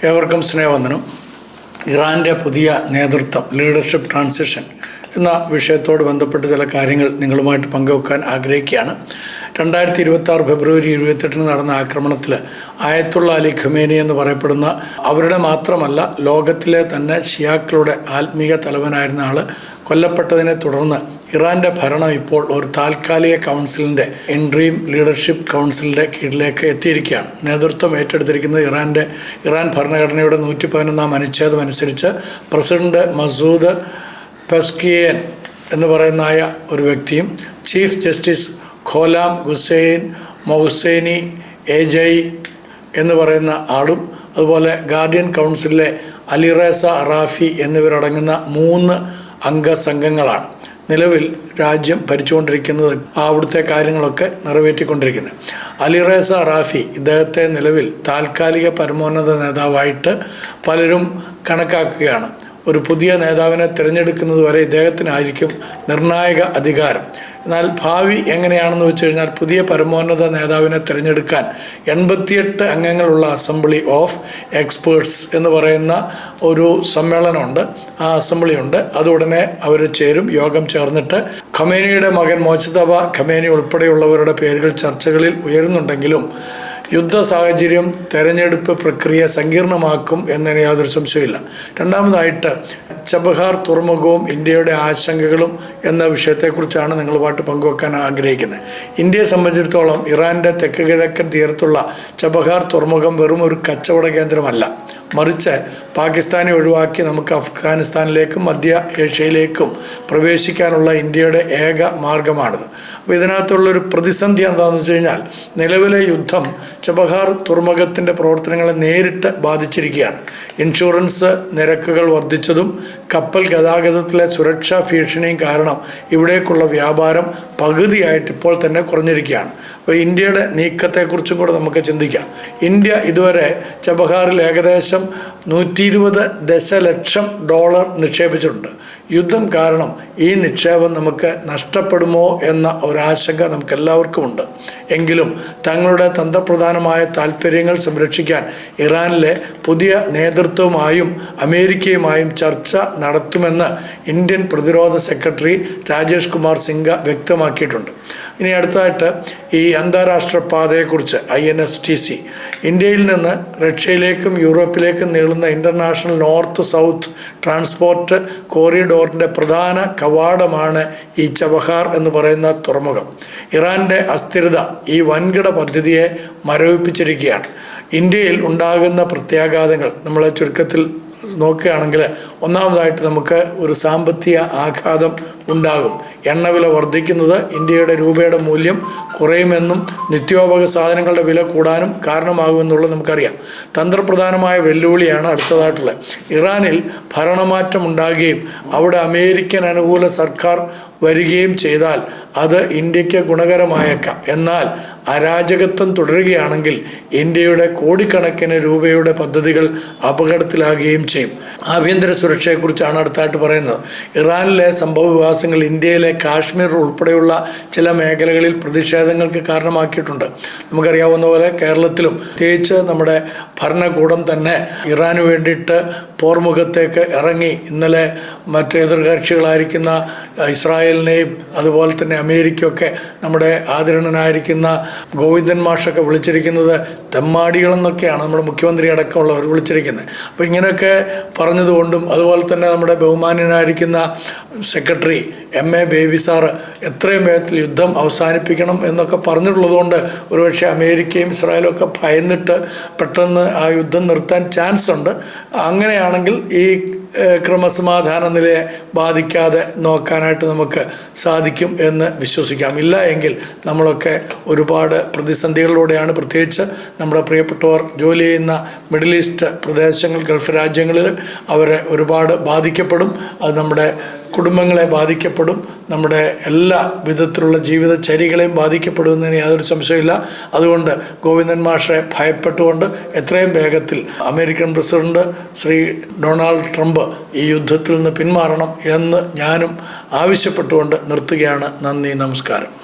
ഏവർക്കും സ്നേഹവന്ദനം. ഇറാൻ്റെ പുതിയ നേതൃത്വം, ലീഡർഷിപ്പ് ട്രാൻസിഷൻ എന്ന വിഷയത്തോട് ബന്ധപ്പെട്ട് ചില കാര്യങ്ങൾ നിങ്ങളുമായിട്ട് പങ്കുവെക്കാൻ ആഗ്രഹിക്കുകയാണ്. 2026 ഫെബ്രുവരി 28 നടന്ന ആക്രമണത്തിൽ ആയത്തുള്ള അലി ഖമേനി എന്ന് പറയപ്പെടുന്ന അവരുടെ മാത്രമല്ല ലോകത്തിലെ തന്നെ ഷിയാക്കളുടെ ആത്മീയ തലവനായിരുന്ന ആൾ കൊല്ലപ്പെട്ടതിനെ തുടർന്ന് ഇറാൻ്റെ ഭരണം ഇപ്പോൾ ഒരു താൽക്കാലിക കൗൺസിലിൻ്റെ ഇൻട്രീം ലീഡർഷിപ്പ് കൗൺസിലിൻ്റെ കീഴിലേക്ക് എത്തിയിരിക്കുകയാണ്. നേതൃത്വം ഏറ്റെടുത്തിരിക്കുന്നത് ഇറാൻ ഭരണഘടനയുടെ 111 അനുച്ഛേദം അനുസരിച്ച് പ്രസിഡന്റ് മസൂദ് പെസ്കിയേൻ എന്ന് പറയുന്ന ഒരു വ്യക്തിയും ചീഫ് ജസ്റ്റിസ് ഖോലാം ഹുസൈൻ മൊഹ്സേനി എജയ് എന്ന് പറയുന്ന ആളും അതുപോലെ ഗാർഡിയൻ കൗൺസിലിലെ അലിറേസ അറാഫി എന്നിവരടങ്ങുന്ന 3 അംഗ സംഘങ്ങളാണ് നിലവിൽ രാജ്യം ഭരിച്ചുകൊണ്ടിരിക്കുന്നത്, അവിടുത്തെ കാര്യങ്ങളൊക്കെ നിറവേറ്റിക്കൊണ്ടിരിക്കുന്നത്. അലിറേസ അറാഫി ഇദ്ദേഹത്തെ നിലവിൽ താൽക്കാലിക പരമോന്നത നേതാവായിട്ട് പലരും കണക്കാക്കുകയാണ്. ഒരു പുതിയ നേതാവിനെ തിരഞ്ഞെടുക്കുന്നത് വരെ ഇദ്ദേഹത്തിനായിരിക്കും നിർണായക അധികാരം. എന്നാൽ ഭാവി എങ്ങനെയാണെന്ന് വെച്ച് കഴിഞ്ഞാൽ പുതിയ പരമോന്നത നേതാവിനെ തിരഞ്ഞെടുക്കാൻ 88 അംഗങ്ങളുള്ള അസംബ്ലി ഓഫ് എക്സ്പേർട്സ് എന്ന് പറയുന്ന ഒരു സമ്മേളനമുണ്ട്, ആ അസംബ്ലിയുണ്ട്. അതുടനെ അവർ യോഗം ചേർന്നിട്ട് ഖമേനിയുടെ മകൻ മോജ്തബ ഖമേനി ഉൾപ്പെടെയുള്ളവരുടെ പേരുകൾ ചർച്ചകളിൽ ഉയരുന്നുണ്ടെങ്കിലും യുദ്ധ സാഹചര്യം തെരഞ്ഞെടുപ്പ് പ്രക്രിയ സങ്കീർണമാക്കും എന്നതിന് യാതൊരു സംശയമില്ല. രണ്ടാമതായിട്ട് ചബഹാർ തുറമുഖവും ഇന്ത്യയുടെ ആശങ്കകളും എന്ന വിഷയത്തെക്കുറിച്ചാണ് നിങ്ങളുമായിട്ട് പങ്കുവെക്കാൻ ആഗ്രഹിക്കുന്നത്. ഇന്ത്യയെ സംബന്ധിച്ചിടത്തോളം ഇറാൻ്റെ തെക്ക് കിഴക്കൻ തീരത്തുള്ള ചബഹാർ തുറമുഖം വെറും ഒരു കച്ചവട കേന്ദ്രമല്ല, മറിച്ച് പാകിസ്ഥാനെ ഒഴിവാക്കി നമുക്ക് അഫ്ഗാനിസ്ഥാനിലേക്കും മധ്യ ഏഷ്യയിലേക്കും പ്രവേശിക്കാനുള്ള ഇന്ത്യയുടെ ഏക മാർഗമാണിത്. അപ്പോൾ ഇതിനകത്തുള്ളൊരു പ്രതിസന്ധി എന്താണെന്ന് വെച്ച് കഴിഞ്ഞാൽ നിലവിലെ യുദ്ധം ചബഹാർ തുറമുഖത്തിൻ്റെ പ്രവർത്തനങ്ങളെ നേരിട്ട് ബാധിച്ചിരിക്കുകയാണ്. ഇൻഷുറൻസ് നിരക്കുകൾ വർദ്ധിച്ചതും കപ്പൽ ഗതാഗതത്തിലെ സുരക്ഷാ ഭീഷണിയും കാരണം ഇവിടേക്കുള്ള വ്യാപാരം പകുതിയായിട്ട് ഇപ്പോൾ തന്നെ കുറഞ്ഞിരിക്കുകയാണ്. അപ്പോൾ ഇന്ത്യയുടെ നീക്കത്തെക്കുറിച്ചും കൂടെ നമുക്ക് ചിന്തിക്കാം. ഇന്ത്യ ഇതുവരെ ചബഹാറിൽ ഏകദേശം $120 ദശലക്ഷം നിക്ഷേപിച്ചിട്ടുണ്ട്. യുദ്ധം കാരണം ഈ നിക്ഷേപം നമുക്ക് നഷ്ടപ്പെടുമോ എന്ന ഒരാശങ്ക നമുക്കെല്ലാവർക്കും ഉണ്ട്. എങ്കിലും തങ്ങളുടെ തന്ത്രപ്രധാനമായ താൽപ്പര്യങ്ങൾ സംരക്ഷിക്കാൻ ഇറാനിലെ പുതിയ നേതൃത്വവുമായും അമേരിക്കയുമായും ചർച്ച നടത്തുമെന്ന് ഇന്ത്യൻ പ്രതിരോധ സെക്രട്ടറി രാജേഷ് കുമാർ സിംഗ് വ്യക്തമാക്കിയിട്ടുണ്ട്. ഇനി അടുത്തതായിട്ട് ഈ അന്താരാഷ്ട്ര പാതയെക്കുറിച്ച് INSTC ഇന്ത്യയിൽ നിന്ന് റഷ്യയിലേക്കും യൂറോപ്പിലേക്കും നീളുന്ന ഇൻ്റർനാഷണൽ നോർത്ത് സൗത്ത് ട്രാൻസ്പോർട്ട് കോറിഡോറിൻ്റെ പ്രധാന കവാടമാണ് ഈ ചബഹാർ എന്ന് പറയുന്ന തുറമുഖം. ഇറാൻ്റെ അസ്ഥിരത ഈ വൻകിട പദ്ധതിയെ മരവിപ്പിച്ചിരിക്കുകയാണ്. ഇന്ത്യയിൽ ഉണ്ടാകുന്ന പ്രത്യാഘാതങ്ങൾ നമ്മളെ ചുരുക്കത്തിൽ നോക്കുകയാണെങ്കിൽ ഒന്നാമതായിട്ട് നമുക്ക് ഒരു സാമ്പത്തിക ആഘാതം ഉണ്ടാകും. എണ്ണവില വർദ്ധിക്കുന്നത് ഇന്ത്യയുടെ രൂപയുടെ മൂല്യം കുറയുമെന്നും നിത്യോപയോഗ സാധനങ്ങളുടെ വില കൂടാനും കാരണമാകുമെന്നുള്ളത് നമുക്കറിയാം. തന്ത്രപ്രധാനമായ വെല്ലുവിളിയാണ് അടുത്തതായിട്ടുള്ളത്. ഇറാനിൽ ഭരണമാറ്റം ഉണ്ടാകുകയും അവിടെ അമേരിക്കൻ അനുകൂല സർക്കാർ വരികയും ചെയ്താൽ അത് ഇന്ത്യക്ക് ഗുണകരമായേക്കാം. എന്നാൽ അരാജകത്വം തുടരുകയാണെങ്കിൽ ഇന്ത്യയുടെ കോടിക്കണക്കിന് രൂപയുടെ പദ്ധതികൾ അപകടത്തിലാകുകയും ചെയ്യും. ആഭ്യന്തര സുരക്ഷയെക്കുറിച്ചാണ് അടുത്തായിട്ട് പറയുന്നത്. ഇറാനിലെ സംഭവവികാസങ്ങൾ ഇന്ത്യയിലെ കാശ്മീർ ഉൾപ്പെടെയുള്ള ചില മേഖലകളിൽ പ്രതിഷേധങ്ങൾക്ക് കാരണമാക്കിയിട്ടുണ്ട്. നമുക്കറിയാവുന്ന പോലെ കേരളത്തിലും പ്രത്യേകിച്ച് നമ്മുടെ ഭരണകൂടം തന്നെ ഇറാന് വേണ്ടിയിട്ട് പോർമുഖത്തേക്ക് ഇറങ്ങി. ഇന്നലെ മറ്റ് എതിർകക്ഷികളായിരിക്കുന്ന ഇസ്രായേലിനെയും അതുപോലെ തന്നെ അമേരിക്കയൊക്കെ നമ്മുടെ ആദരണീയനായിരിക്കുന്ന ഗോവിന്ദൻ മാഷൊക്കെ വിളിച്ചിരിക്കുന്നത് തെമ്മാടികളെന്നൊക്കെയാണ് നമ്മുടെ മുഖ്യമന്ത്രി അടക്കമുള്ളവർ വിളിച്ചിരിക്കുന്നത്. അപ്പോൾ ഇങ്ങനെയൊക്കെ പറഞ്ഞതുകൊണ്ടും അതുപോലെ തന്നെ നമ്മുടെ ബഹുമാന്യനായിരിക്കുന്ന സെക്രട്ടറി MA ബേബി സാറ് എത്രയും വേഗത്തിൽ യുദ്ധം അവസാനിപ്പിക്കണം എന്നൊക്കെ പറഞ്ഞിട്ടുള്ളതുകൊണ്ട് ഒരുപക്ഷെ അമേരിക്കയും ഇസ്രായേലും ഒക്കെ ഭയന്നിട്ട് പെട്ടെന്ന് ആ യുദ്ധം നിർത്താൻ ചാൻസ് ഉണ്ട്. അങ്ങനെയാണെങ്കിൽ ഈ ക്രമസമാധാന നിലയെ ബാധിക്കാതെ നോക്കാനായിട്ട് നമുക്ക് സാധിക്കും എന്ന് വിശ്വസിക്കാം. ഇല്ല എങ്കിൽ നമ്മളൊക്കെ ഒരുപാട് പ്രതിസന്ധികളിലൂടെയാണ്, പ്രത്യേകിച്ച് നമ്മുടെ പ്രിയപ്പെട്ടവർ ജോലി ചെയ്യുന്ന മിഡിൽ ഈസ്റ്റ് പ്രദേശങ്ങൾ, ഗൾഫ് രാജ്യങ്ങളിൽ അവർ ഒരുപാട് ബാധിക്കപ്പെടും. അത് നമ്മുടെ കുടുംബങ്ങളെ ബാധിക്കപ്പെടും, നമ്മുടെ എല്ലാ വിധത്തിലുള്ള ജീവിതചര്യകളെയും ബാധിക്കപ്പെടുന്നതിന് യാതൊരു സംശയമില്ല. അതുകൊണ്ട് ഗോവിന്ദൻ മാഷെ ഭയപ്പെട്ടുകൊണ്ട് എത്രയും വേഗത്തിൽ American president Shri Donald Trump ഈ യുദ്ധത്തിൽ നിന്ന് പിന്മാറണം എന്ന് ഞാനും ആവശ്യപ്പെട്ടുകൊണ്ട് നിർത്തുകയാണ്. നന്ദി, നമസ്കാരം.